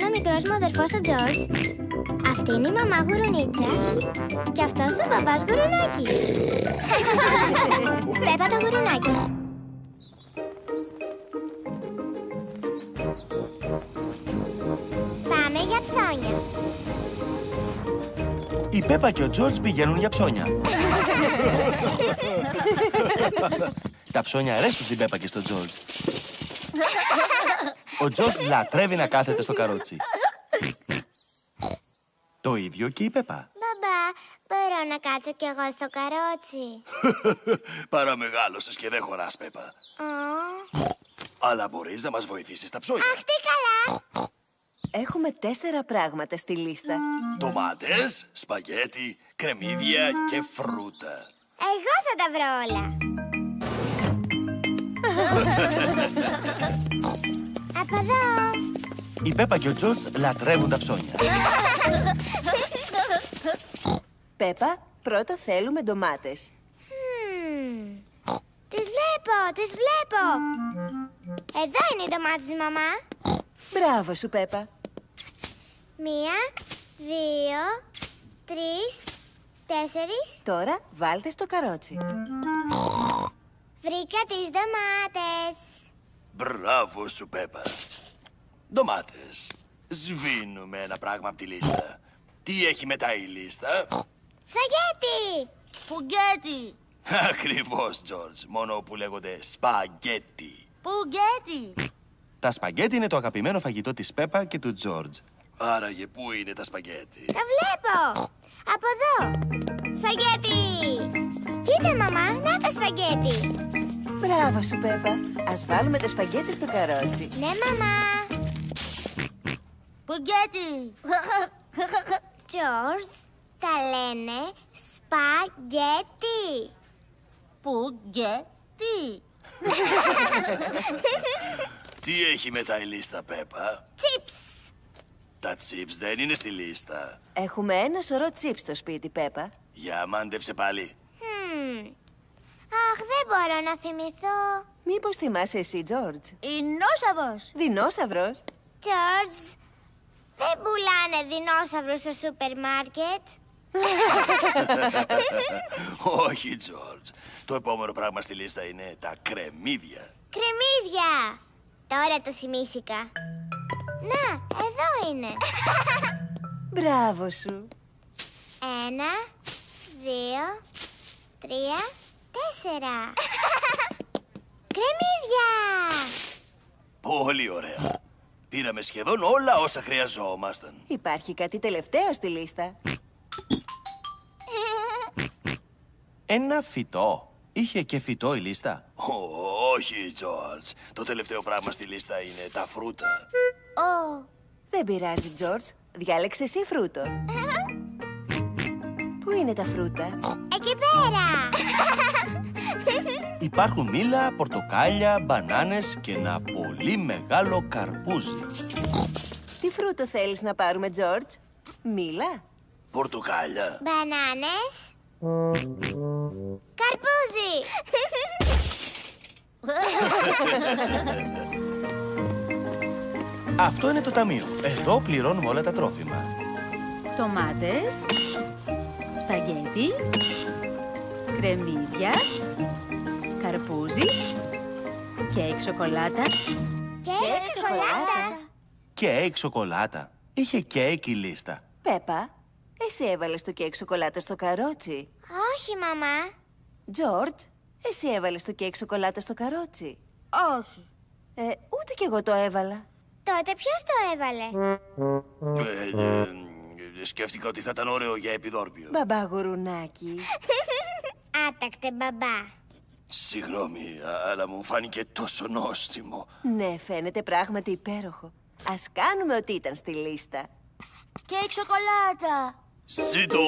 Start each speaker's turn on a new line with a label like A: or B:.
A: ο μικρός μου αδερφός ο Τζόρτζ. Αυτή είναι η μαμά Γουρουνίτσα. Και αυτός ο μπαμπάς Γουρουνάκης. Πέπα το γουρουνάκι. Πάμε για ψώνια.
B: Η Πέπα και ο Τζόρτζ πηγαίνουν για ψώνια. Τα ψώνια αρέσουν στην Πέπα και στον Τζόρτζ. Ο Τζόρτζ λατρεύει να κάθεται στο καρότσι. Το ίδιο και η Πέπα.
A: Μπαμπά, μπορώ να κάτσω κι εγώ στο καρότσι?
C: Παραμεγάλωσες και δεν χωράς, Πέπα. Αλλά μπορείς να μας βοηθήσεις στα ψώνια.
A: Αχ, τι καλά!
D: Έχουμε 4 πράγματα στη λίστα.
C: Ντομάτες, σπαγέτι, κρεμμύδια και φρούτα.
A: Εγώ θα τα βρω όλα. Από εδώ.
B: Η Πέπα και ο Τζόρτζ λατρεύουν τα ψώνια.
D: Πέπα, πρώτα θέλουμε ντομάτες.
A: Τις βλέπω. Εδώ είναι οι ντομάτες, μαμά.
D: Μπράβο σου, Πέπα.
A: 1, 2, 3, 4.
D: Τώρα βάλτε στο καρότσι.
A: Βρήκα τις ντομάτες.
C: Μπράβο σου, Πέπα. Ντομάτες. Σβήνουμε ένα πράγμα από τη λίστα. Τι έχει μετά η λίστα?
A: Σφαγέτι.
E: Σπουγγέτι.
C: Ακριβώς, Τζόρτζ. Μόνο που λέγονται σπαγέτι.
E: Σπουγγέτι.
B: Τα σπαγέτι είναι το αγαπημένο φαγητό της Πέπα και του Τζόρτζ.
C: Άραγε, πού είναι τα σπαγέτι?
A: Τα βλέπω. Από εδώ. Σφαγέτι. Κοίτα, μαμά, να τα σπαγέτι.
D: Μπράβο σου, Πέπα. Ας βάλουμε τα σπαγέτι στο καρότσι.
A: Ναι, μαμά.
E: Σπουγγέτι.
A: Τζόρτζ, τα λένε σπαγέτι.
E: Σπουγγέτι.
C: Τι έχει μετά η λίστα, Πέπα?
A: Τσίπς.
C: Τα τσίπς δεν είναι στη λίστα.
D: Έχουμε ένα σωρό τσίπς στο σπίτι, Πέπα.
C: Για μάντεψε πάλι.
A: Αχ, δεν μπορώ να θυμηθώ.
D: Μήπως θυμάσαι εσύ, Τζόρτζ?
E: Δεινόσαυρος.
D: Δεινόσαυρος.
A: Τζόρτζ, δεν πουλάνε δεινόσαυρους στο σούπερ μάρκετ.
C: Όχι, Τζόρτζ. Το επόμενο πράγμα στη λίστα είναι τα κρεμμύδια.
A: Κρεμμύδια. Τώρα το θυμήθηκα. Να, εδώ είναι.
D: Μπράβο σου.
A: 1, 2, 3, 4. Κρεμμύδια.
C: Πολύ ωραία. Πήραμε σχεδόν όλα όσα χρειαζόμασταν.
D: Υπάρχει κάτι τελευταίο στη λίστα.
B: Ένα φυτό. Είχε και φυτό η λίστα.
C: Όχι, Τζόρτζ. Το τελευταίο πράγμα στη λίστα είναι τα φρούτα.
D: Δεν πειράζει, Τζόρτζ. Διάλεξε εσύ φρούτο. Πού είναι τα φρούτα?
A: Εκεί πέρα.
B: Υπάρχουν μήλα, πορτοκάλια, μπανάνες και ένα πολύ μεγάλο καρπούζι.
D: Τι φρούτο θέλεις να πάρουμε, Τζόρτζ? Μήλα?
C: Πορτοκάλια.
A: Μπανάνες. Καρπούζι.
B: Αυτό είναι το ταμείο. Εδώ πληρώνουμε όλα τα τρόφιμα.
F: Ντομάτες, σπαγέτι, κρεμμύδια, καρπούζι, κέικ σοκολάτα.
A: Κέικ σοκολάτα.
B: Κέικ σοκολάτα. Είχε κέικ η λίστα.
D: Πέπα, εσύ έβαλες το κέικ σοκολάτα στο καρότσι.
A: Όχι, μαμά.
D: Τζόρτζ, εσύ έβαλες το κέικ σοκολάτα στο καρότσι.
E: Όχι.
D: Ούτε κι εγώ το έβαλα.
A: Τότε ποιος το έβαλε?
C: Σκέφτηκα ότι θα ήταν ωραίο για επιδόρπιο.
D: Μπαμπά Γουρουνάκη.
A: Άτακτε, μπαμπά.
C: Συγγνώμη, αλλά μου φάνηκε τόσο νόστιμο.
D: Ναι, φαίνεται πράγματι υπέροχο. Ας κάνουμε ό,τι ήταν στη λίστα.
E: Κέικ σοκολάτα.
C: Ζήτω!